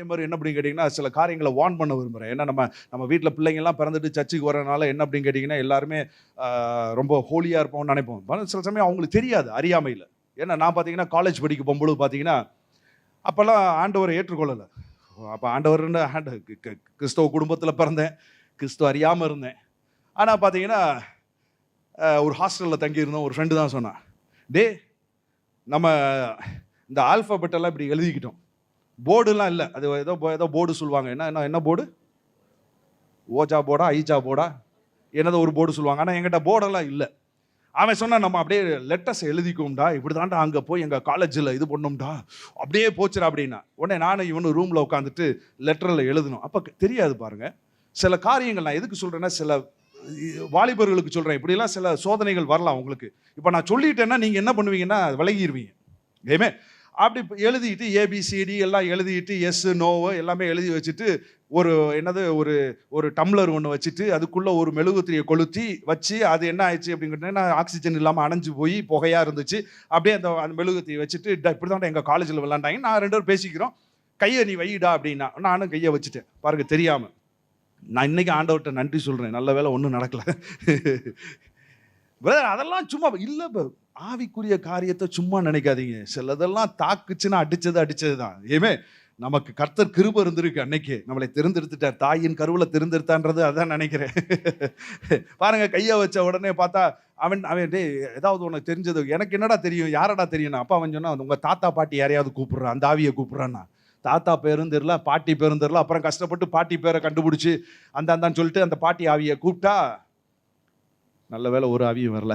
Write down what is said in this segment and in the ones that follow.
மாதிரி என்ன அப்படின்னு கேட்டிங்கன்னா சில காரியங்களை வார்ன் பண்ண விரும்புகிறேன். ஏன்னா நம்ம வீட்டில் பிள்ளைங்கள்லாம் பிறந்துட்டு சர்ச்சுக்கு வரனால என்ன அப்படின்னு கேட்டிங்கன்னா எல்லாருமே ரொம்ப ஹோலியாக இருப்போம்னு நினைப்போம். சில சமயம் அவங்களுக்கு தெரியாது அறியாமையில். ஏன்னா நான் பார்த்தீங்கன்னா காலேஜ் படிக்க போகும்பொழுது பார்த்தீங்கன்னா அப்போல்லாம் ஆண்டவரை ஏற்றுக்கொள்ளலை. அப்போ ஆண்டவர்னு கிறிஸ்தவ குடும்பத்தில் பிறந்தேன், கிறிஸ்துவ அறியாமல் இருந்தேன். ஆனால் பார்த்தீங்கன்னா ஒரு ஹாஸ்டலில் தங்கியிருந்தோம். ஒரு ஃப்ரெண்டு தான் சொன்னான், டே நம்ம இந்த ஆல்ஃபபெட்டெல்லாம் இப்படி எழுதிக்கிட்டோம், போர்டுலாம் இல்லை, அது ஏதோ போர்டு சொல்லுவாங்க. என்ன போர்டு, ஓஜா போர்டா ஐஜா போர்டா என்னதோ ஒரு போர்டு சொல்லுவாங்க. ஆனால் எங்கிட்ட போர்டெல்லாம் இல்லை. அவன் சொன்னா நம்ம அப்படியே லெட்டர்ஸ் எழுதிக்கோம்டா, இப்படி தாண்டா அங்கே போய் எங்கள் காலேஜில் இது பண்ணோம்டா, அப்படியே போச்சுடா அப்படின்னா. உடனே நானும் இவனு ரூமில் உட்காந்துட்டு லெட்டரில் எழுதணும். அப்போ தெரியாது பாருங்க சில காரியங்கள். நான் எதுக்கு சொல்கிறேன்னா சில வாலிபர்களுக்கு சொல்கிறேன், இப்படிலாம் சில சோதனைகள் வரலாம் உங்களுக்கு. இப்போ நான் சொல்லிட்டேன்னா நீங்கள் என்ன பண்ணுவீங்கன்னா விலகிடுவீங்க. ஏமே அப்படி எழுதிட்டு ஏபிசிடி எல்லாம் எழுதிட்டு எஸ் நோவோ எல்லாமே எழுதி வச்சுட்டு ஒரு டம்ளர் ஒன்று வச்சுட்டு அதுக்குள்ளே ஒரு மெழுகுத்திரியை கொளுத்தி வச்சு அது என்ன ஆயிடுச்சு அப்படின்னு ஆக்சிஜன் இல்லாமல் அணைஞ்சு போய் புகையாக இருந்துச்சு. அப்படியே அந்த மெழுகுத்திரியை வச்சுட்டு இப்படி தான் எங்கள் காலேஜில் விளாண்டாங்க. நான் 2 பேரும் பேசிக்கிறோம், கையை நீ வைடா அப்படின்னா நானும் கையை வச்சுட்டேன் பாருங்க தெரியாமல். நான் இன்னைக்கு ஆண்டவர்கிட்ட நன்றி சொல்கிறேன், நல்ல வேலை ஒன்றும் நடக்கலை. அதெல்லாம் சும்மா இல்லை, ஆவிக்குரிய காரியத்தை சும்மா நினைக்காதீங்க. சிலதெல்லாம் தாக்குச்சுன்னா அடிச்சது தான். ஏமே நமக்கு கர்த்தர் கிருபை இருந்திருக்கு, அன்னைக்கு நம்மளை தெரிந்தெடுத்துட்டார், தாயின் கருவில் தெரிந்தெடுத்தான்றது அதான் நினைக்கிறேன். பாருங்க கையை வச்ச உடனே பார்த்தா அவன் டே ஏதாவது உனக்கு தெரிஞ்சது, எனக்கு என்னடா தெரியும், யாரடா தெரியும். அப்பா அவன் சொன்னா உங்கள் தாத்தா பாட்டி யாரையாவது கூப்பிட்றான், அந்த ஆவியை கூப்பிட்றான்னா. தாத்தா பேரும் தெரியல, பாட்டி பேரும் தெரியல. அப்புறம் கஷ்டப்பட்டு பாட்டி பேரை கண்டுபிடிச்சி அந்தான்னு சொல்லிட்டு அந்த பாட்டி ஆவியை கூப்பிட்டா நல்ல வேலை ஒரு ஆவியும் வரல.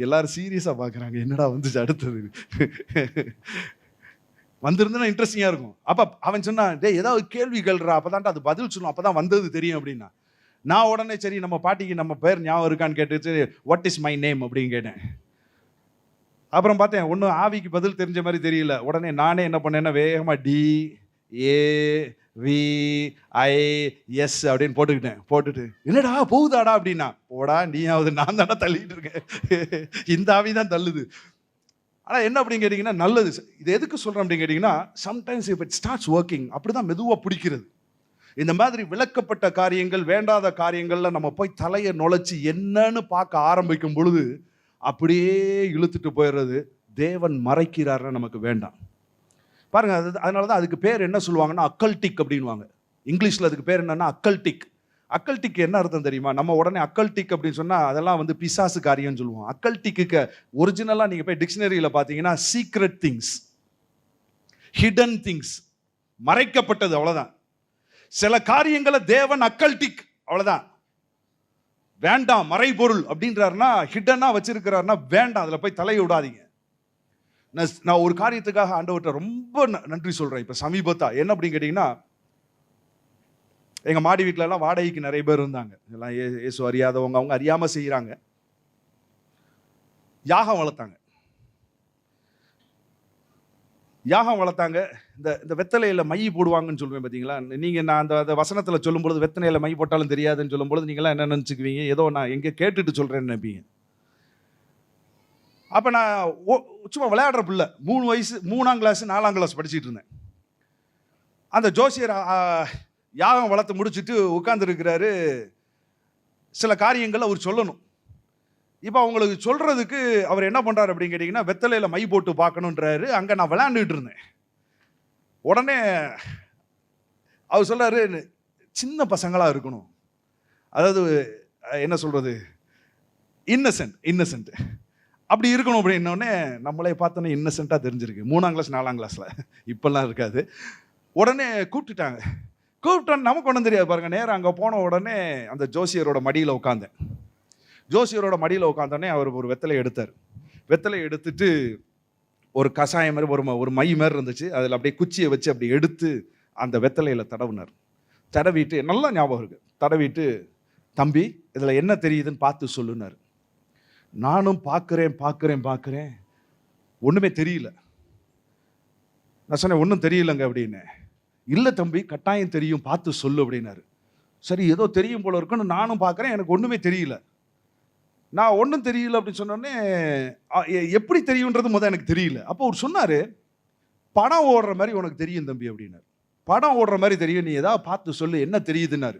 எல்லாரும் சீரியஸா பாக்குறாங்க, என்னடா வந்துச்சு அடுத்தது. வந்திருந்தா இன்ட்ரெஸ்டிங்கா இருக்கும். அப்ப அவன் சொன்னான், டே ஏதாவது கேள்வி கேள்றா, அப்பதான்டா அது பதில் சொல்லணும், அப்பதான் வந்தது தெரியும் அப்படின்னா. நான் உடனே சரி நம்ம பாட்டிக்கு நம்ம பேர் ஞாபகம் இருக்கான்னு கேட்டுச்சு, வாட் இஸ் மை நேம் அப்படின்னு கேட்டேன். அப்புறம் பார்த்தேன் ஒன்றும் ஆவிக்கு பதில் தெரிஞ்ச மாதிரி தெரியல. உடனே நானே என்ன பண்ணேன்னா வேகமா DAVIS அப்படின்னு போட்டுட்டு என்னடா போகுதாடா அப்படின்னா, போடா நீயாவது, நான் தானே தள்ளிட்டு இருக்கேன், இந்த ஆவி தான் தள்ளுது. ஆனால் என்ன அப்படின்னு கேட்டிங்கன்னா நல்லது. இது எதுக்கு சொல்கிறேன் அப்படின்னு கேட்டிங்கன்னா, sometimes if it starts working அப்படி தான் மெதுவாக பிடிக்கிறது. இந்த மாதிரி விளக்கப்பட்ட காரியங்கள், வேண்டாத காரியங்களில் நம்ம போய் தலையை நுழைச்சி என்னன்னு பார்க்க ஆரம்பிக்கும் பொழுது அப்படியே இழுத்துட்டு போயிடுறது. தேவன் மறைக்கிறாருன்னு நமக்கு வேண்டாம் பாருங்க. அதனால தான் அதுக்கு பேர் என்ன சொல்லுவாங்கன்னா அக்கல்டிக் அப்படின்வாங்க. இங்கிலீஷில் அதுக்கு பேர் என்னன்னா அக்கல்டிக். அக்கல்டிக் என்ன அர்த்தம் தெரியுமா? நம்ம உடனே அக்கல்டிக் அப்படின்னு சொன்னால் அதெல்லாம் வந்து பிசாசு காரியம்னு சொல்லுவோம். அக்கல்டிக்கு ஒரிஜினலாக நீங்கள் போய் டிக்ஷனரியில் பார்த்தீங்கன்னா சீக்ரெட் திங்ஸ், ஹிடன் திங்ஸ், மறைக்கப்பட்டது, அவ்வளோதான். சில காரியங்களை தேவன் அக்கல்டிக், அவ்வளோதான், வேண்டாம், மறைபொருள் அப்படின்றாருன்னா ஹிடனா வச்சிருக்கிறாருன்னா வேண்டாம், அதில் போய் தலையை விடாதீங்க. நான் ஒரு காரியத்துக்காக ஆண்டவர்கிட்ட ரொம்ப நன்றி சொல்றேன். இப்ப சமீபத்தா என்ன அப்படின்னு கேட்டீங்கன்னா, எங்க மாடி வீட்டுல எல்லாம் வாடகைக்கு நிறைய பேர் இருந்தாங்க. எல்லாம் இயேசு அறியாதவங்க, அவங்க அறியாம செய்யறாங்க. யாகம் வளர்த்தாங்க. இந்த வெத்தலையில மை போடுவாங்கன்னு சொல்லுவேன் பார்த்தீங்களா. நீங்க நான் அந்த வசனத்துல சொல்லும் பொழுது வெத்தலையில மை போட்டாலும் தெரியாதுன்னு சொல்லும் பொழுது நீங்களாம் என்ன நினைச்சுக்குவீங்க, ஏதோ நான் எங்க கேட்டுட்டு சொல்றேன்னு நினைப்பீங்க. அப்ப நான் சும்மா விளையாடுற பிள்ளை, 3 வயசு, 3ஆம் கிளாஸ் 4ஆம் கிளாஸ் படிச்சுட்டு இருந்தேன். அந்த ஜோசியர் யாகம் வளர்த்து முடிச்சுட்டு உட்கார்ந்துருக்கிறாரு. சில காரியங்கள் அவர் சொல்லணும். இப்போ அவங்களுக்கு சொல்றதுக்கு அவர் என்ன பண்றாரு அப்படின்னு கேட்டீங்கன்னா, வெத்தலையில மை போட்டு பார்க்கணுன்றாரு. அங்க நான் விளையாண்டுட்டு இருந்தேன். உடனே அவர் சொல்றாரு, சின்ன பசங்களா இருக்கணும், அதாவது என்ன சொல்றது, இன்னசென்ட் அப்படி இருக்கணும் அப்படின்னோடனே நம்மளே பார்த்தோன்னே இன்னசென்ட்டாக தெரிஞ்சிருக்கு. 3ஆம் கிளாஸ் 4ஆம் கிளாஸில், இப்பெல்லாம் இருக்காது. உடனே கூப்பிட்டோன்னு நமக்கு ஒன்றும் தெரியாது பாருங்க. நேரம் அங்கே போன உடனே அந்த ஜோசியரோட மடியில் உட்காந்தேன். ஜோசியரோட மடியில் உட்காந்தோடனே அவர் ஒரு வெத்தலை எடுத்தார். வெத்தலை எடுத்துட்டு ஒரு கஷாயம் மாதிரி ஒரு மை மாதிரி இருந்துச்சு, அதில் அப்படியே குச்சியை வச்சு அப்படி எடுத்து அந்த வெத்தலையில் தடவினார். தடவிட்டு, நல்லா ஞாபகம் இருக்கு, தடவிட்டு, தம்பி இதில் என்ன தெரியுதுன்னு பார்த்து சொல்லுனார். நானும் பார்க்குறேன், ஒன்றுமே தெரியல. நான் சொன்னேன், ஒன்றும் தெரியலங்க அப்படின்னு. இல்லை தம்பி, கட்டாயம் தெரியும், பார்த்து சொல்லு அப்படின்னாரு. சரி, ஏதோ தெரியும் போல இருக்குன்னு நானும் பார்க்குறேன், எனக்கு ஒன்றுமே தெரியல. நான் ஒன்றும் தெரியல அப்படின்னு சொன்னோடனே எப்படி தெரியுன்றது முதல் எனக்கு தெரியல. அப்போ அவர் சொன்னார், படம் ஓடுற மாதிரி உனக்கு தெரியும் தம்பி அப்படின்னாரு. படம் ஓடுற மாதிரி தெரியும், நீ ஏதாவது பார்த்து சொல்லு, என்ன தெரியுதுன்னாரு.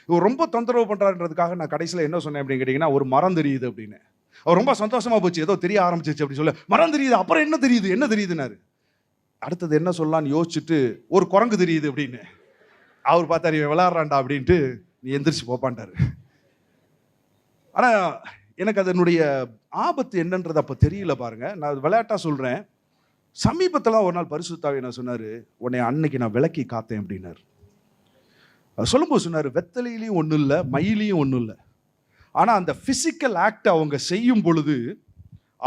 இவர் ரொம்ப தொந்தரவு பண்றாருன்றதுக்காக நான் கடைசியில் என்ன சொன்னேன் அப்படின்னு கேட்டீங்கன்னா, ஒரு மரம் தெரியுது அப்படின்னு. அவர் ரொம்ப சந்தோஷமா போச்சு, ஏதோ தெரிய ஆரம்பிச்சிச்சு அப்படி சொல்ல. மரம் தெரியுது, அப்புறம் என்ன தெரியுது, என்ன தெரியுதுன்னாரு. அடுத்தது என்ன சொல்லலான்னு யோசிச்சுட்டு, ஒரு குரங்கு தெரியுது அப்படின்னு. அவர் பார்த்தாரு, இவன் விளையாடுறான்டா அப்படின்ட்டு, நீ எந்திரிச்சு போப்பான்ட்டாரு. ஆனா எனக்கு அதனுடைய ஆபத்து என்னன்றது அப்ப தெரியல பாருங்க. நான் விளையாட்டா சொல்றேன். சமீபத்தில் ஒரு நாள் பரிசுத்த ஆவியானவர் சொன்னாரு, உன்னை அன்னைக்கு நான் விலக்கி காத்தேன் அப்படின்னாரு. சொல்லும்போது சொன்னாரு, வெத்தலையிலையும் ஒன்றும் இல்லை, மயிலையும் ஒன்றும் இல்லை. ஆனால் அந்த பிசிக்கல் ஆக்ட் அவங்க செய்யும் பொழுது,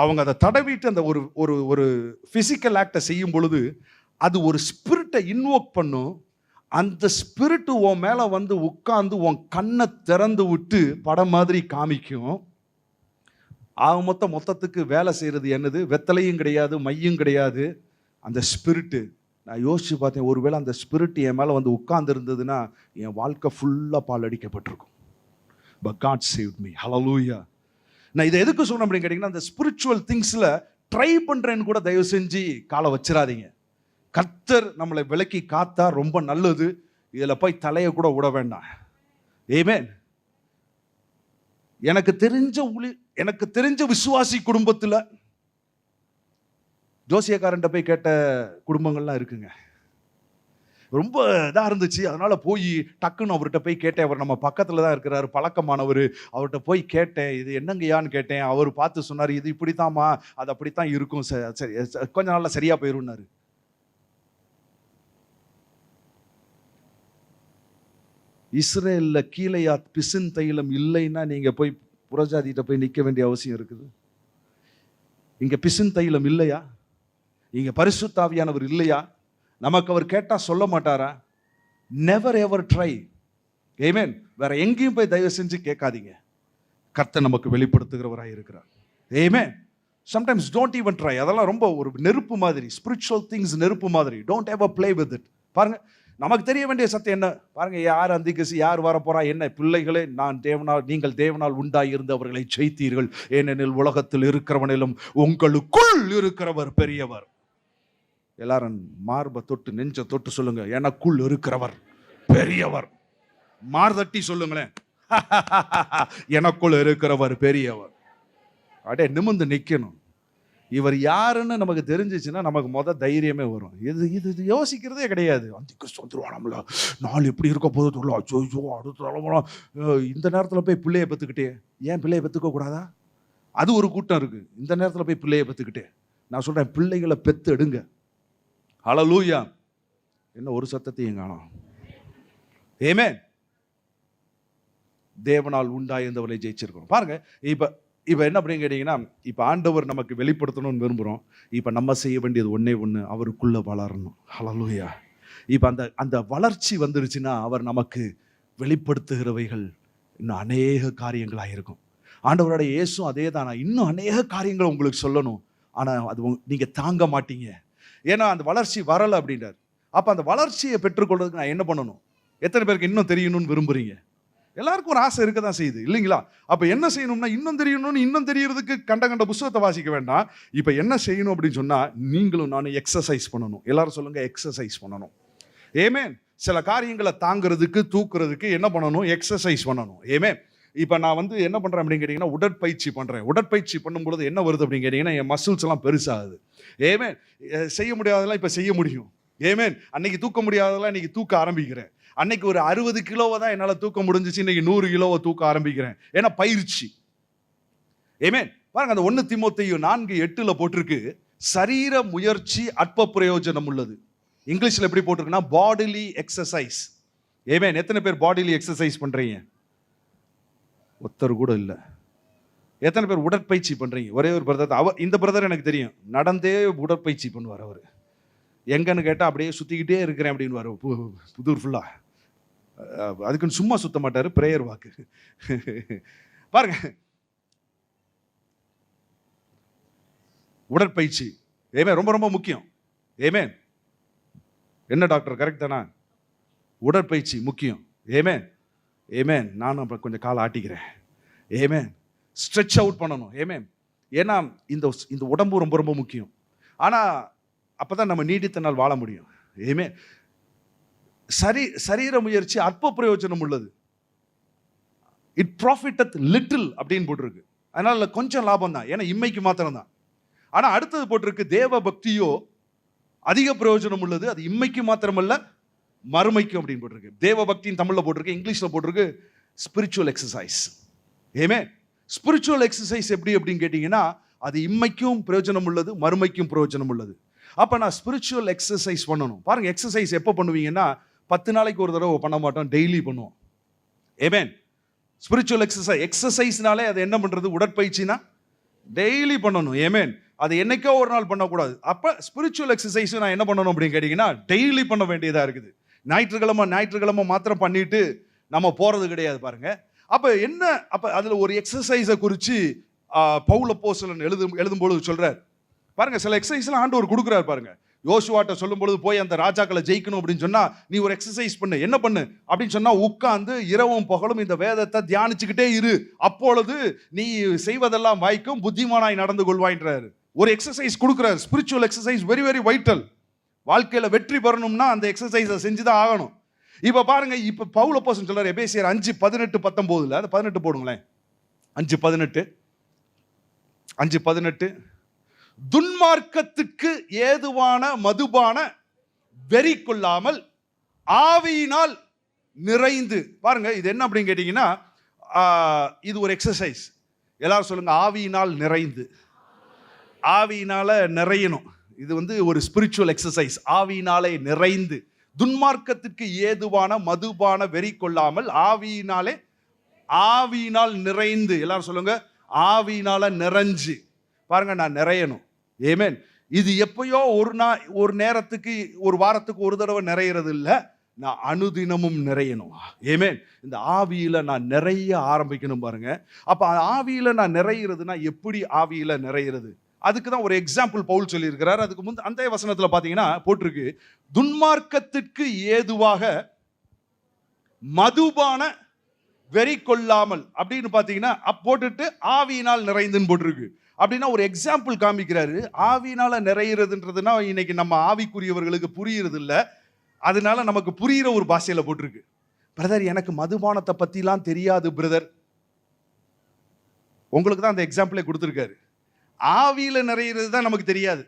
அவங்க அதை தடவிட்டு அந்த ஒரு ஒரு ஒரு பிசிக்கல் ஆக்டை செய்யும் பொழுது, அது ஒரு ஸ்பிரிட்டை இன்வோக் பண்ணும். அந்த ஸ்பிரிட்டு உன் மேலே வந்து உட்கார்ந்து உன் கண்ணை திறந்து விட்டு படம் மாதிரி காமிக்கும். மொத்தத்துக்கு வேலை செய்கிறது என்னது? வெத்தலையும் கிடையாது, மையும் கிடையாது, அந்த ஸ்பிரிட்டு. நான் யோசிச்சு பார்த்தேன், ஒருவேளை அந்த ஸ்பிரிட் என் மேலே வந்து உட்கார்ந்து இருந்ததுன்னா என் வாழ்க்கை ஃபுல்லாக பால் அடிக்கப்பட்டிருக்கும். But God saved me. Hallelujah. நான் இதை எதுக்கு சொன்னேன் அப்படின்னு கேட்டிங்கன்னா, அந்த ஸ்பிரிச்சுவல் திங்ஸில் ட்ரை பண்ணுறேன்னு கூட தயவு செஞ்சு காலை வச்சிடாதீங்க. கர்த்தர் நம்மளை விலக்கி காத்தா ரொம்ப நல்லது. இதில் போய் தலையை கூட விட வேண்டாம். ஆமென். எனக்கு தெரிஞ்ச விசுவாசி குடும்பத்தில் ஜோசியக்காரன்ட்ட போய் கேட்ட குடும்பங்கள்லாம் இருக்குங்க. ரொம்ப இதாக இருந்துச்சு. அதனால போய் டக்குன்னு அவர்கிட்ட போய் கேட்டேன். அவர் நம்ம பக்கத்தில் தான் இருக்கிறாரு, பழக்கமானவர். அவர்கிட்ட போய் கேட்டேன், இது என்னங்கய்யான்னு கேட்டேன். அவர் பார்த்து சொன்னார், இது இப்படித்தாம்மா, அது அப்படித்தான் இருக்கும், சரி கொஞ்ச நாளில் சரியா போயிருந்தாரு. இஸ்ரேல்ல கீலேயாத் பிசின் தைலம் இல்லைன்னா நீங்க போய் புறஜாதிகிட்ட போய் நிற்க வேண்டிய அவசியம் இருக்குது? இங்க பிசின் தைலம் இல்லையா? இங்க பரிசுத்த ஆவியானவர் இல்லையா? நமக்கு அவர் கேட்டா சொல்ல மாட்டாரா? Never ever try. ஆமென். வேற எங்கேயும் போய் தயவு செஞ்சு கேட்காதீங்க. கர்த்தர் நமக்கு வெளிப்படுத்துகிறவராய் இருக்கிறார். Amen. Sometimes don't even try. அதெல்லாம் ரொம்ப ஒரு நெருப்பு மாதிரி, ஸ்பிரிச்சுவல் திங்ஸ் நெருப்பு மாதிரி. Don't ever play with it. பாருங்க, நமக்கு தெரிய வேண்டிய சத்தியம் என்ன பாருங்க. யார் அந்திக்கசி, யார் வரப்போறா, என்ன பிள்ளைகளே, நீங்கள் தேவனால் உண்டாய் இருந்து அவர்களை ஜெயித்தீர்கள். ஏனெனில் உலகத்தில் இருக்கிறவனிலும் உங்களுக்குள் இருக்கிறவர் பெரியவர். எல்லாரும் மார்பை தொட்டு நெஞ்ச தொட்டு சொல்லுங்க, எனக்குள் இருக்கிறவர் பெரியவர். மார்தட்டி சொல்லுங்களேன், எனக்குள் இருக்கிறவர் பெரியவர். அடே நிமிர்ந்து நிக்கணும். இவர் யாருன்னு நமக்கு தெரிஞ்சிச்சுன்னா நமக்கு தைரியமே வரும். இது யோசிக்கிறதே கிடையாது. அந்திகிறிஸ்து வந்துருவானாம்ல, நாள் எப்படி இருக்க போதும், அடுத்த தலைமுறை. இந்த நேரத்தில் போய் பிள்ளையை பெற்றுக்கிட்டே, ஏன் பிள்ளையை பெற்றுக்க கூடாதா? அது ஒரு கூட்டம் இருக்கு. இந்த நேரத்தில் போய் பிள்ளையை பெற்றுக்கிட்டே. நான் சொல்றேன், பிள்ளைகளை பெத்து எடுங்க. ஹல்லேலூயா. என்ன ஒரு சத்தத்தையும் காணோம். ஆமென். தேவனால் உண்டாயிருந்தவரை ஜெயிச்சிருக்கோம். பாருங்க, இப்போ என்ன அப்படின்னு கேட்டீங்கன்னா, இப்போ ஆண்டவர் நமக்கு வெளிப்படுத்தணும்னு விரும்புகிறோம். இப்போ நம்ம செய்ய வேண்டியது ஒன்றே ஒன்று, அவருக்குள்ளே வளரணும். ஹல்லேலூயா. இப்போ அந்த வளர்ச்சி வந்துருச்சுன்னா அவர் நமக்கு வெளிப்படுத்துகிறவைகள் இன்னும் அநேக காரியங்களாக இருக்கும். ஆண்டவரோட இயேசும் அதே தான், நான் இன்னும் அநேக காரியங்களை உங்களுக்கு சொல்லணும், ஆனால் அது நீங்கள் தாங்க மாட்டீங்க. ஏன்னா அந்த வளர்ச்சி வரலை அப்படின்றார். அப்போ அந்த வளர்ச்சியை பெற்றுக்கொள்றதுக்கு நான் என்ன பண்ணணும்? எத்தனை பேருக்கு இன்னும் தெரியணும்னு விரும்புகிறீங்க? எல்லாருக்கும் ஒரு ஆசை இருக்க தான் செய்யுது இல்லைங்களா? அப்ப என்ன செய்யணும்னா, இன்னும் தெரியணும்னு, இன்னும் தெரியறதுக்கு கண்ட புத்தகத்தை வாசிக்க வேண்டாம். இப்ப என்ன செய்யணும் அப்படின்னு சொன்னா, நீங்களும் நானும் எக்ஸசைஸ் பண்ணணும். எல்லாரும் சொல்லுங்க, எக்ஸசைஸ் பண்ணணும். ஆமென். சில காரியங்களை தாங்கிறதுக்கு, தூக்குறதுக்கு என்ன பண்ணணும்? எக்ஸசைஸ் பண்ணணும். ஆமென். இப்ப நான் என்ன பண்றேன் அப்படின்னு கேட்டீங்கன்னா, உடற்பயிற்சி பண்றேன். உடற்பயிற்சி பண்ணும்பொழுது என்ன வருது அப்படின்னு கேட்டீங்கன்னா, என் மசில்ஸ் எல்லாம் பெருசாகுது. ஆமென். செய்ய முடியாதெல்லாம் இப்ப செய்ய முடியும். ஆமென். அன்னைக்கு தூக்க முடியாதெல்லாம் இன்னைக்கு தூக்க ஆரம்பிக்கிறேன். அன்னைக்கு ஒரு 60 கிலோவை தான் என்னால் தூக்க முடிஞ்சிச்சு, இன்னைக்கு 100 கிலோவை தூக்க ஆரம்பிக்கிறேன். ஏன்னா பயிற்சி. ஆமென். பாருங்க, அந்த 1 தீமோத்தேயு 4:8 போட்டிருக்கு, சரீர முயற்சி அற்ப பிரயோஜனம் உள்ளது. இங்கிலீஷ்ல எப்படி போட்டிருக்குன்னா, பாடிலி எக்ஸசைஸ். ஆமென். எத்தனை பேர் பாடிலி எக்ஸசைஸ் பண்றீங்க? ஒருத்தர் கூட இல்லை. எத்தனை பேர் உடற்பயிற்சி பண்றீங்க? ஒரே ஒரு பிரதர், இந்த பிரதர் எனக்கு தெரியும், நடந்தே உடற்பயிற்சி பண்ணுவார். அவர் எங்கன்னு கேட்டால் அப்படியே சுற்றிக்கிட்டே இருக்கிறேன் அப்படின்னு புதூர் ஃபுல்லா. அதுக்குன்னு சும்மா சுத்த மாட்டார், பிரேயர் வாக்கு. பாருங்க, உடற்பயிற்சி ஏமே ரொம்ப ரொம்ப முக்கியம். ஏமே என்ன டாக்டர், கரெக்ட் தானா? உடற்பயிற்சி முக்கியம். ஏமேன். ஏமேன். நானும் அப்புறம் கொஞ்சம் காலை ஆட்டிக்கிறேன். ஏமேன். ஸ்ட்ரெச் அவுட் பண்ணணும். ஏமேன். ஏன்னா இந்த உடம்பு ரொம்ப ரொம்ப முக்கியம். ஆனால் அப்பதான் நம்ம நீடித்த நாள் வாழ முடியும். ஏமே சரீர முயற்சி அற்ப பிரயோஜனம் உள்ளது. இட் ப்ராஃபிட்டத் லிட்டில் அப்படின்னு போட்டிருக்கு. அதனால கொஞ்சம் லாபம் தான், ஏன்னா இம்மைக்கு மாத்திரம் தான். ஆனா அடுத்தது போட்டிருக்கு, தேவ பக்தியோ அதிக பிரயோஜனம் உள்ளது, அது இம்மைக்கு மாத்திரமல்ல மறுமைக்கும் அப்படின்னு போட்டிருக்கு. தேவ பக்தின்னு தமிழ்ல போட்டிருக்கு, இங்கிலீஷ்ல போட்டிருக்கு ஸ்பிரிச்சுவல் எக்ஸசைஸ். ஏமே ஸ்பிரிச்சுவல் எக்ஸசைஸ் எப்படி அப்படின்னு கேட்டீங்கன்னா, அது இம்மைக்கும் பிரயோஜனம் உள்ளது, மறுமைக்கும் பிரயோஜனம் உள்ளது. அப்ப நான் ஸ்பிரிச்சுவல் எக்ஸசைஸ் பண்ணணும். பாருங்க, எக்ஸசைஸ் எப்போ பண்ணுவீங்கன்னா 10 நாளைக்கு ஒரு தடவை பண்ண மாட்டோம், டெய்லி பண்ணுவோம். ஏமேன். ஸ்பிரிச்சுவல் எக்ஸசைஸ்னாலே அது என்ன பண்றது? உடற்பயிற்சினா டெய்லி பண்ணணும். ஏமேன். அது என்னைக்கோ ஒரு நாள் பண்ணக்கூடாது. அப்ப ஸ்பிரிச்சுவல் எக்ஸசைஸ் நான் என்ன பண்ணணும் அப்படின்னு கேட்டீங்கன்னா, டெய்லி பண்ண வேண்டியதா இருக்குது. ஞாயிற்றுக்கிழமை மாத்திரம் பண்ணிட்டு நம்ம போறது கிடையாது பாருங்க. அப்ப என்ன, அப்ப அதுல ஒரு எக்ஸசைஸை குறித்து பவுல் அப்போஸ்தலன் எழுதும்போது சொல்றார் பாருங்க. சில எக்ஸசைஸ்லாம் ஆண்டவர் கொடுக்குறாரு பாருங்க. யோசுவாட்ட சொல்லும் பொழுது, போய் அந்த ராஜாக்களை ஜெயிக்கணும் அப்படின்னு சொன்னா நீ ஒரு எக்ஸசைஸ் பண்ணு. என்ன பண்ணு அப்படின்னு சொன்னா, உட்கார்ந்து இரவும் பகலும் இந்த வேதத்தை தியானிச்சுக்கிட்டே இரு, அப்பொழுது நீ செய்வதெல்லாம் வாய்க்கும், புத்திமானாய் நடந்து கொள்வாய்ன்றாரு. ஒரு எக்ஸசைஸ் கொடுக்குறாரு. Spiritual exercise very very vital. வாழ்க்கையில வெற்றி பெறணும்னா அந்த எக்ஸசைஸை செஞ்சுதான் ஆகணும். இப்ப பாருங்க, இப்ப பவுல் அப்போஸ்தலன் சொல்றாரு எபேசியர் 5:18-19, அது 18 போடுங்களேன். 5:18 துன்மார்க்கத்துக்கு ஏதுவான மதுபான வெறி கொள்ளாமல் ஆவியினால் நிறைந்து. பாருங்க, இது என்ன அப்படின்னு கேட்டீங்கன்னா, இது ஒரு எக்ஸசைஸ். எல்லாரும் சொல்லுங்க, ஆவியினால் நிறைந்து. ஆவியினால நிறையணும். இது ஒரு ஸ்பிரிச்சுவல் எக்ஸசைஸ். ஆவியினாலே நிறைந்து, துன்மார்க்கத்திற்கு ஏதுவான மதுபான வெறி கொள்ளாமல் ஆவியினால் நிறைந்து. எல்லாரும் சொல்லுங்க, ஆவியினால நிறைஞ்சு. பாருங்க, நான் நிறையணும். ஏமேன். இது எப்பயோ ஒரு நேரத்துக்கு, ஒரு வாரத்துக்கு ஒரு தடவை நிறையிறது இல்லை, நான் அனுதினமும் நிறையணும். ஏமேன். இந்த ஆவியில நான் நிறைய ஆரம்பிக்கணும் பாருங்க. அப்ப ஆவியில நான் நிறையிறதுனா எப்படி ஆவியில நிறையிறது? அதுக்கு தான் ஒரு எக்ஸாம்பிள் பவுல் சொல்லி இருக்கிறார். அதுக்கு முந்தைய அந்த வசனத்துல பாத்தீங்கன்னா போட்டிருக்கு, துன்மார்க்கத்திற்கு ஏதுவாக மதுபான வெறி கொள்ளாமல் அப்படின்னு பாத்தீங்கன்னா போட்டுட்டு ஆவியினால் நிறைந்துன்னு போட்டிருக்கு. அப்படின்னா ஒரு எக்ஸாம்பிள் காமிக்கிறாரு. ஆவியினால நிறையிறதுன்றதுன்னா இன்னைக்கு நம்ம ஆவிக்குரியவர்களுக்கு புரியுறது இல்லை, அதனால நமக்கு புரியுற ஒரு பாஷையில போட்டிருக்கு. பிரதர், எனக்கு மதுபானத்தை பத்திலாம் தெரியாது பிரதர். உங்களுக்கு தான் அந்த எக்ஸாம்பிளே கொடுத்துருக்காரு. ஆவியில நிறையிறது தான் நமக்கு தெரியாது.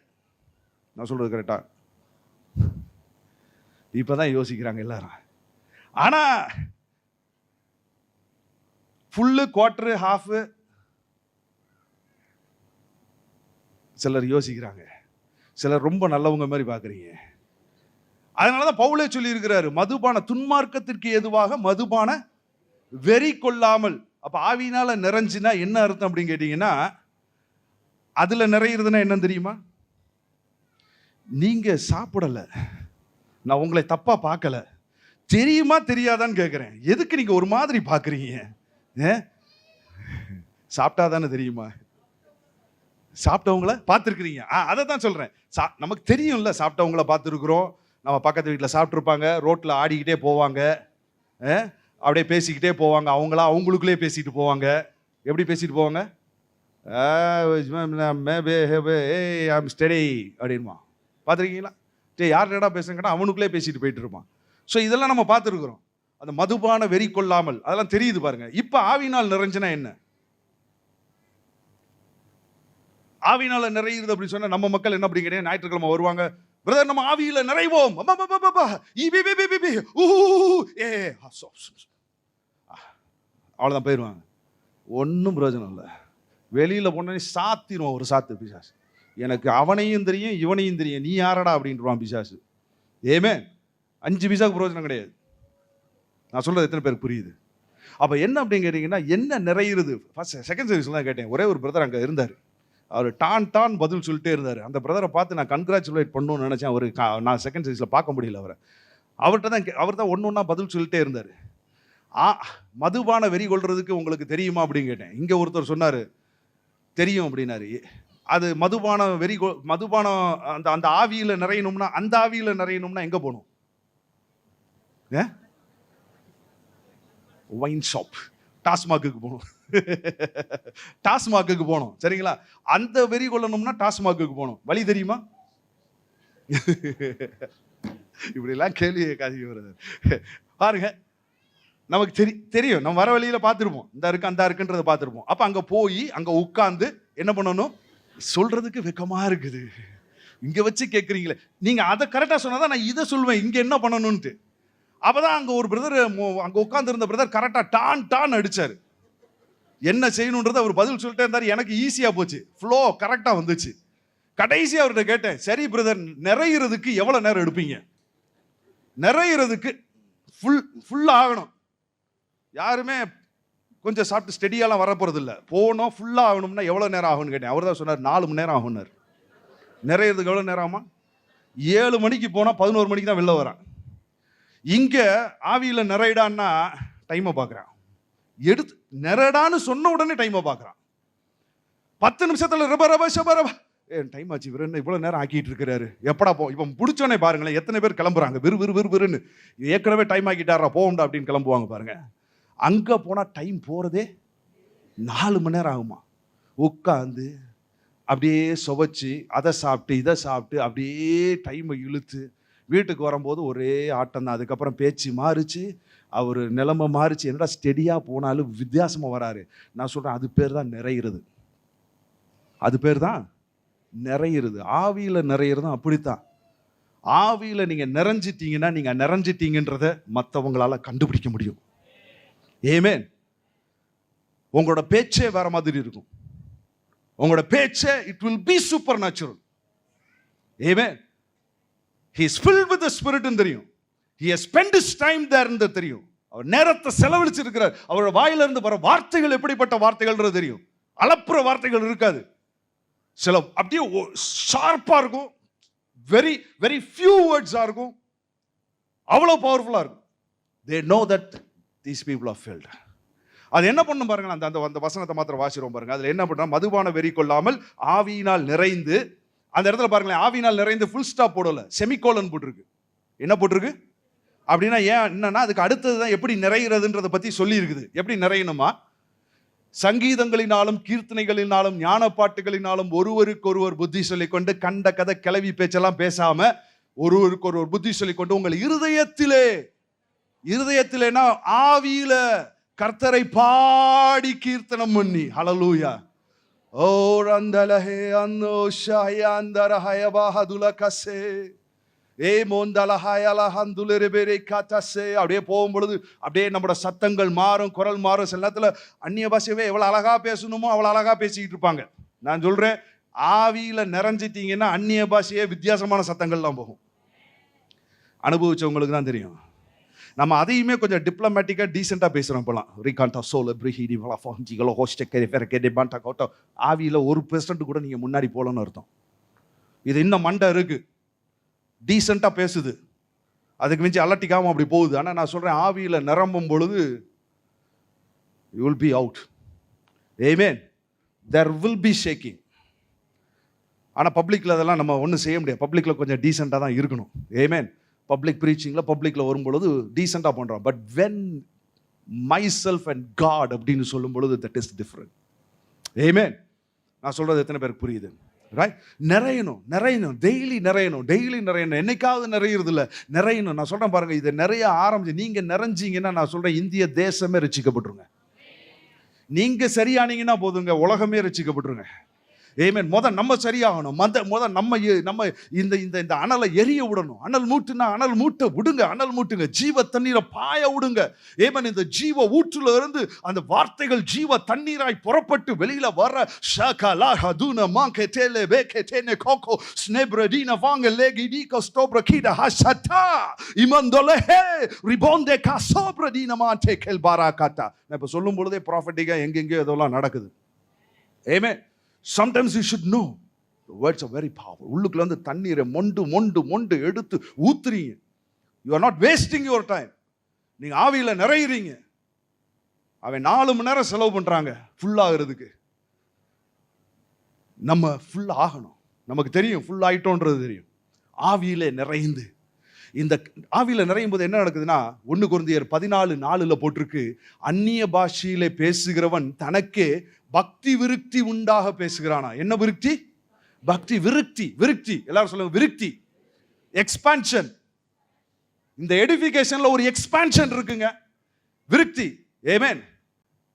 நான் சொல்றது கரெக்டா? இப்பதான் யோசிக்கிறாங்க எல்லாரும். ஆனா ஃபுல்லு, குவார்டரு, ஹாஃப் சிலர் யோசிக்கிறாங்க. சிலர் ரொம்ப நல்லவங்க மாதிரி பாக்குறீங்க. அதனாலதான் பவுலே சொல்லி இருக்கிறாரு, மதுபான துன்மார்க்கத்திற்கு ஏதுவாக மதுபான வெறி கொள்ளாமல். அப்ப ஆவியினால நிறைஞ்சுனா என்ன அர்த்தம் அப்படின்னு கேட்டீங்கன்னா, அதுல நிறையிறதுன்னா என்ன தெரியுமா? நீங்க சாப்பிடல, நான் உங்களை தப்பா பார்க்கல, தெரியுமா தெரியாதான்னு கேட்கிறேன். எதுக்கு நீங்க ஒரு மாதிரி பாக்குறீங்க? சாப்பிட்டாதானே தெரியுமா? சாப்பிட்டவங்கள பார்த்துருக்கிறீங்க. அதை தான் சொல்றேன். நமக்கு தெரியும்ல, சாப்பிட்டவங்கள பார்த்துருக்குறோம். நம்ம பக்கத்து வீட்டில் சாப்பிட்ருப்பாங்க, ரோட்டில் ஆடிக்கிட்டே போவாங்க, அப்படியே பேசிக்கிட்டே போவாங்க. அவங்களுக்குள்ளே பேசிட்டு போவாங்க. எப்படி பேசிட்டு போவாங்க? அப்படின்மா பார்த்துருக்கீங்களா? யார் என்னடா பேசுங்கன்னா அவனுக்குள்ளே பேசிட்டு போயிட்டு இருப்பான். ஸோ இதெல்லாம் நம்ம பார்த்துருக்குறோம். அந்த மதுபான வெறி கொள்ளாமல், அதெல்லாம் தெரியுது பாருங்க. இப்போ ஆவியினால் நிறைஞ்சுனா என்ன? ஆவியினால நிறையுது அப்படின்னு சொன்னா நம்ம மக்கள் என்ன அப்படிங்கிற ஞாயிற்றுக்கிழமை வருவாங்க, பிரதர் நம்ம ஆவியில நிறைவோம், அவ்வளவுதான் போயிடுவாங்க. ஒன்றும் பிரயோஜனம் இல்லை. வெளியில போன சாத்திடுவான் ஒரு சாத்து பிசாசு. எனக்கு அவனையும் தெரியும் இவனையும் தெரியும், நீ யாரடா அப்படின்றான் பிசாசு. ஏமே 5 பைசாவுக்கு பிரயோஜனம் கிடையாது. நான் சொல்றது எத்தனை பேருக்கு புரியுது? அப்ப என்ன அப்படின்னு கேட்டீங்கன்னா, என்ன நிறையிறது? ஃபர்ஸ்ட் செகண்ட் சர்வீஸ்ல தான் கேட்டேன். ஒரே ஒரு பிரதர் அங்க இருந்தார். அவர் டான் பதில் சொல்லிட்டே இருந்தார். அந்த பிரதரை பார்த்து நான் கன்கிராச்சுலேட் பண்ணணும்னு நினைச்சேன். நான் செகண்ட் சர்வீஸில் பார்க்க முடியல அவரை. அவர் தான் ஒன்றா பதில் சொல்லிட்டே இருந்தார். மதுபான வெறி கொள்றதுக்கு உங்களுக்கு தெரியுமா அப்படின்னு கேட்டேன். இங்கே ஒருத்தர் சொன்னார் தெரியும் அப்படின்னாரு. அது மதுபானம் அந்த ஆவியில் நிறையணும்னா, அந்த ஆவியில் நிறையணும்னா எங்கே போகணும்? ஒயின் ஷாப், டாஸ்மாகுக்கு போகணும். டாஸ்மாகுக்கு போகணும், சரிங்களா? அந்த வெறி கொள்ளணும்னா டாஸ்மாகுக்கு போகணும். வழி தெரியுமா? இப்படிலாம் கேள்வி கேட்காதீங்க பிரதர். பாருங்க, நமக்கு தெரியும், நம்ம வர வழியில பார்த்துருப்போம், இந்த இருக்கு அந்த இருக்குன்றதை பார்த்துருப்போம். அப்ப அங்க போய் அங்க உட்கார்ந்து என்ன பண்ணணும்? சொல்றதுக்கு வெக்கமா இருக்குது. இங்க வச்சு கேட்குறீங்களே, நீங்க அதை கரெக்டா சொன்னாதான் நான் இதை சொல்லுவேன் இங்க என்ன பண்ணணும்ட்டு. அப்பதான் அங்க ஒரு பிரதர், அங்க உட்கார்ந்து இருந்த பிரதர் கரெக்டா டான் அடிச்சாரு. என்ன செய்யணும்ன்றதை அவர் பதில் சொல்லிட்டே இருந்தாரு. எனக்கு ஈஸியா போச்சு, ஃப்ளோ கரெக்டா வந்துச்சு. கடைசியா அவர்கிட்ட கேட்டேன், சரி பிரதர், நிறையிறதுக்கு எவ்வளவு நேரம் எடுப்பீங்க? நிறையிறதுக்கு ஃபுல் ஆகணும். யாருமே கொஞ்சம் சாப்பிட்டு ஸ்டெடியாலாம் வர போறது இல்லை. போனோம் ஃபுல்லா ஆகணும்னா எவ்வளவு நேரம் ஆகும்னு கேட்டேன். அவர் தான் சொன்னார் 4 மணி நேரம் ஆகும்னார். நிறையிறதுக்கு எவ்வளவு நேரம் ஆகுமா? 7 மணிக்கு போனா 11 மணிக்கு தான் வெளில வரான். இங்க ஆவியில நிறையிடான்னா டைமை பார்க்குறான். எடுத்து நிறைடான்னு சொன்ன உடனே டைமை பார்க்குறான். 10 நிமிஷத்துல ரபா டைம் ஆச்சு, இவர் என்ன இவ்வளவு நேரம் ஆக்கிட்டு இருக்கிறாரு, எப்படா போ. இப்போ பிடிச்சோன்னே பாருங்களேன், எத்தனை பேர் கிளம்புறாங்க விறுன்னு. ஏற்கனவே டைம் ஆக்கிட்டாரா, போகும்டா அப்படின்னு கிளம்புவாங்க பாருங்க. அங்க போனா டைம் போறதே 4 மணி நேரம் ஆகுமா. உட்காந்து அப்படியே சுவைச்சு அதை சாப்பிட்டு இதை சாப்பிட்டு அப்படியே டைமை இழுத்து வீட்டுக்கு வரும்போது ஒரே ஆட்டம் தான். அதுக்கப்புறம் பேச்சு மாறிச்சு, அவர் நிலைமை மாறிச்சு. என்னடா ஸ்டெடியா போனாலும் வித்தியாசமா வராரு. நான் சொல்றேன், அது பேர் தான் நிறையிறது. அது பேர் தான் நிறையிறது. ஆவியில நிறையிறது அப்படித்தான். ஆவியில நீங்க நிறைஞ்சிட்டீங்கன்னா நீங்க நிறைஞ்சிட்டீங்கன்றத மற்றவங்களால கண்டுபிடிக்க முடியும். ஆமென். உங்களோட பேச்சே வேற மாதிரி இருக்கும். உங்களோட பேச்சே it will be super natural. Amen. He is filled with the Spirit ன்னு தெரியும். He has spent his time there ன்னு தெரியும். அவர் நேரத்தை செலவழிச்சிருக்கிறார். அவரோட வாயில இருந்து வர வார்த்தைகள் எப்படிப்பட்ட வார்த்தைகள்ன்றது தெரியும். அளப்புற வார்த்தைகள் இருக்காது. சில அப்படியே ஷார்ப்பா இருக்கும். வெரி வெரி ஃபியூ வேர்ட்ஸா இருக்கும். அவ்வளவு பவர்ஃபுல்லா இருக்கும். They know that these people are filled. அது என்ன பண்ணும் பாருங்க, அந்த வசனத்தை மாத்திரம் வாசிக்கிறோம் பாருங்க. அதுல என்ன பண்றா, மதுபான வெறி கொள்ளாமல் ஆவியினால் நிறைந்து. அந்த இடத்துல பாருங்களேன், ஆவியினால் நிறைந்து ஃபுல் ஸ்டாப் போடல, செமிகோலன் போட்டிருக்கு. என்ன போட்டிருக்கு அப்படின்னா, ஏன் என்னன்னா அதுக்கு அடுத்தது தான் எப்படி நிறைகிறதுன்றதை பத்தி சொல்லி இருக்குது. எப்படி நிறையணுமா, சங்கீதங்களினாலும் கீர்த்தனைகளினாலும் ஞான பாட்டுகளினாலும் ஒருவருக்கு ஒருவர் புத்தி சொல்லிக் கொண்டு, கண்ட கதை கிளவி பேச்செல்லாம் பேசாம ஒருவருக்கு ஒருவர் புத்தி சொல்லிக் கொண்டு உங்கள் இருதயத்திலேனா ஆவியில கர்த்தரை பாடி கீர்த்தனம் பண்ணி. ஹல்லேலூயா. ஓ ரந்தலஹே அன்னோ ஷஹயாந்தரஹயபாஹதுல கஸே ஏ மோந்தலஹயலஹந்துலரபெரே கதஸே. அப்படியே போகும்பொழுது அப்படியே நம்மளோட சத்தங்கள் மாறும், குரல் மாறும். சில நேரத்துல அந்நிய பாஷையவே எவ்வளவு அழகா பேசணுமோ அவ்வளவு அழகா பேசிக்கிட்டு இருப்பாங்க. நான் சொல்றேன், ஆவியில நிறைஞ்சிட்டீங்கன்னா அந்நிய பாஷையே வித்தியாசமான சத்தங்கள்லாம் போகும். அனுபவிச்சவங்களுக்கு தான் தெரியும். நம்ம அதையுமே கொஞ்சம் டிப்ளமேட்டிக்கா டீசெண்டா பேசுறோம். இப்பலாம் ரீகாண்டா சோல பிரிஹிடி வலஃபாஞ்சிகளோ ஹோஸ்டெக்கே ஃபெரகே பாண்டா கோட்டோ. ஆவியில 1% கூட நீங்க முன்னாடி போலன்னு அர்த்தம். இது இன்னும் மண்டை இருக்கு, டீசெண்டா பேசுது, அதுக்கு மிஞ்சி அலட்டிக்காம அப்படி போகுது. ஆனா நான் சொல்றேன், ஆவியில நிரம்பும் பொழுது you will be out. Amen. There will be shaking. ஆனா பப்ளிக்ல அதெல்லாம் நம்ம ஒன்றும் செய்ய முடியாது. பப்ளிக்ல கொஞ்சம் டீசெண்டா தான் இருக்கணும். Amen. பப்ளிக் ப்ரீச்சிங்ல பப்ளிக்ல வரும்பொழுது டீசெண்டா பண்றோம். But when myself and God அப்படின்னு சொல்லும் பொழுது தட் இஸ் டிஃபரெண்ட். ஆமென். நான் சொல்றது எத்தனை பேருக்கு புரியுது? ரைட். நிறையணும் டெய்லி நிறையணும். என்னைக்காவது நிறையிறது இல்லை, நிறையணும். நான் சொல்றேன் பாருங்க, இதை நிறைய ஆரம்பிச்சு நீங்க நிறைஞ்சீங்கன்னா நான் சொல்றேன், இந்திய தேசமே ரட்சிக்கப்பட்டுருங்க. நீங்க சரியானீங்கன்னா போதுங்க, உலகமே ரட்சிக்கப்பட்டுருங்க. ஆமென். நம்ம சரியாகணும். நம்ம இந்த அனலை எரிய விடணும். அனல் மூட்டுனா அனல் மூட்ட விடுங்க, அனல் மூட்டுங்க, ஜீவ தண்ணீரை பாய விடுங்க. ஆமென். இந்த ஜீவ ஊற்றுல இருந்து அந்த வார்த்தைகள் ஜீவ தண்ணீராய் புறப்பட்டு வெளியில வர ஷகலா ஹதுன மாங்கே டேலே பேகே டேனே கோகோ ஸ்னெப்ரடினா வாங்க லேகிடி கோஸ்டோப்ரகிடா ஹஷட்டா இமந்தோலே ரிபோண்டே காசோப்ரடினா மாண்டே கெல் பாராகாட்டா. நான் இப்ப சொல்லும் பொழுதே ப்ராஃபட்டிக்கா எங்கெங்கேயோ இதெல்லாம் நடக்குது. ஆமென். Sometimes you should know the words are very powerful. உள்ளுக்குள்ள வந்து தண்ணீரை மொண்டு எடுத்து ஊத்துறீங்க. You are not wasting your time. நீங்க ஆவியில நிறையிறீங்க. அவன் 4 மணி நேரம் செலவு பண்றாங்க ஃபுல் ஆகிறதுக்கு. நம்ம ஃபுல் ஆகணும். நமக்கு தெரியும் ஃபுல் ஆயிட்டோன்றது தெரியும். ஆவியில நிறைந்து, இந்த ஆவியில நிறையும் போது என்ன நடக்குதுன்னா, 1 கொரிந்தியர் 14:4 போட்டிருக்கு, அந்நிய பாஷையிலே பேசுகிறவன் தனக்கே பக்தி விருத்தி உண்டாக பேசுகிறானா. என்ன விருத்தி? பக்தி விருத்தி. எல்லாரும் சொல்லுங்க, விருத்தி. எக்ஸ்பான்ஷன். இந்த எடிஃபிகேஷன்ல ஒரு எக்ஸ்பான்ஷன் இருக்குங்க. விருத்தி. ஆமென்.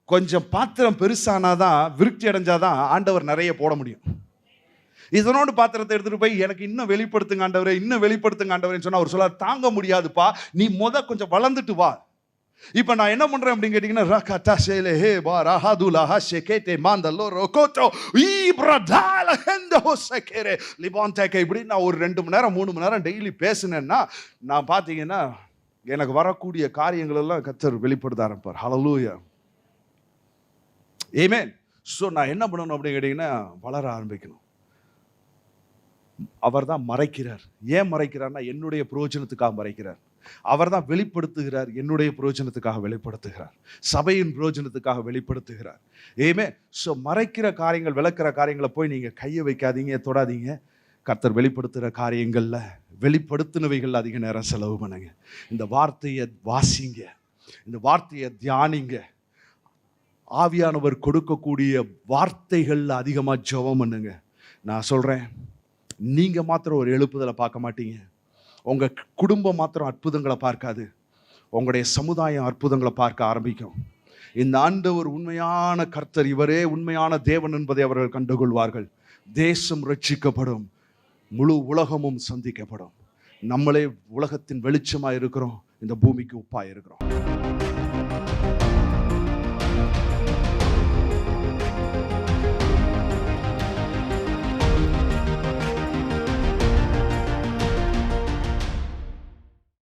கொஞ்சம் பாத்திரம் பெருசானாதான், விருத்தி அடைஞ்சாதான் ஆண்டவர் நிறைய போட முடியும். இதனோடு பாத்திரத்தை எடுத்துட்டு போய் எனக்கு இன்னும் வெளிப்படுத்துங்க ஆண்டவரே, இன்னும் வெளிப்படுத்துங்க ஆண்டவரேன்னு சொன்னா அவர் சொல்ல தாங்க முடியாதுப்பா, நீ கொஞ்சம் வளர்ந்துட்டு வா. இப்ப நான் என்ன பண்றேன் அப்படின்னு கேட்டீங்கன்னா, ரகடா ஷேலே ஹே பா ரஹதுலா ஹஷேகேதே மாந்தலோ ரோகோட்டோ ஈப்ரடால ஹெந்தோ சகேரே லிபான்டேகே. இப்படி நான் ஒரு 2 மணி நேரம் 3 மணி நேரம் டெய்லி பேசினேன்னா நான் பார்த்தீங்கன்னா எனக்கு வரக்கூடிய காரியங்கள் எல்லாம் கர்த்தர் வெளிப்படுத்த ஆரம்பிப்பார். ஹல்லேலூயா. ஆமென். ஸோ நான் என்ன பண்ணணும் அப்படின்னு கேட்டீங்கன்னா, வளர ஆரம்பிக்கணும். அவர் தான் மறைக்கிறார். ஏன் மறைக்கிறார்னா என்னுடைய பிரயோஜனத்துக்காக மறைக்கிறார். அவர் தான் வெளிப்படுத்துகிறார், என்னுடைய பிரயோஜனத்துக்காக வெளிப்படுத்துகிறார், சபையின் பிரயோஜனத்துக்காக வெளிப்படுத்துகிறார். ஆமென். ஸோ மறைக்கிற காரியங்கள், விளக்குற காரியங்களை போய் நீங்க கையை வைக்காதீங்க, தொடாதீங்க. கர்த்தர் வெளிப்படுத்துகிற காரியங்கள்ல, வெளிப்படுத்தினவைகள் அதிக நேரம் செலவு பண்ணுங்க. இந்த வார்த்தையை வாசிங்க, இந்த வார்த்தையை தியானிங்க. ஆவியானவர் கொடுக்கக்கூடிய வார்த்தைகள் அதிகமாக ஜெபம் பண்ணுங்க. நான் சொல்றேன், நீங்க மாத்திரம் ஒரு எழுப்புதலை பார்க்க மாட்டீங்க, உங்க குடும்பம் மாத்திரம் அற்புதங்களை பார்க்காது, உங்களுடைய சமுதாயம் அற்புதங்களை பார்க்க ஆரம்பிக்கும். இந்த ஆண்டவர் உண்மையான கர்த்தர், இவரே உண்மையான தேவன் என்பதை அவர்கள் கண்டுகொள்வார்கள். தேசம் ரட்சிக்கப்படும், முழு உலகமும் சந்திக்கப்படும். நம்மளே உலகத்தின் வெளிச்சமாக இருக்கிறோம், இந்த பூமிக்கு உப்பாக இருக்கிறோம்.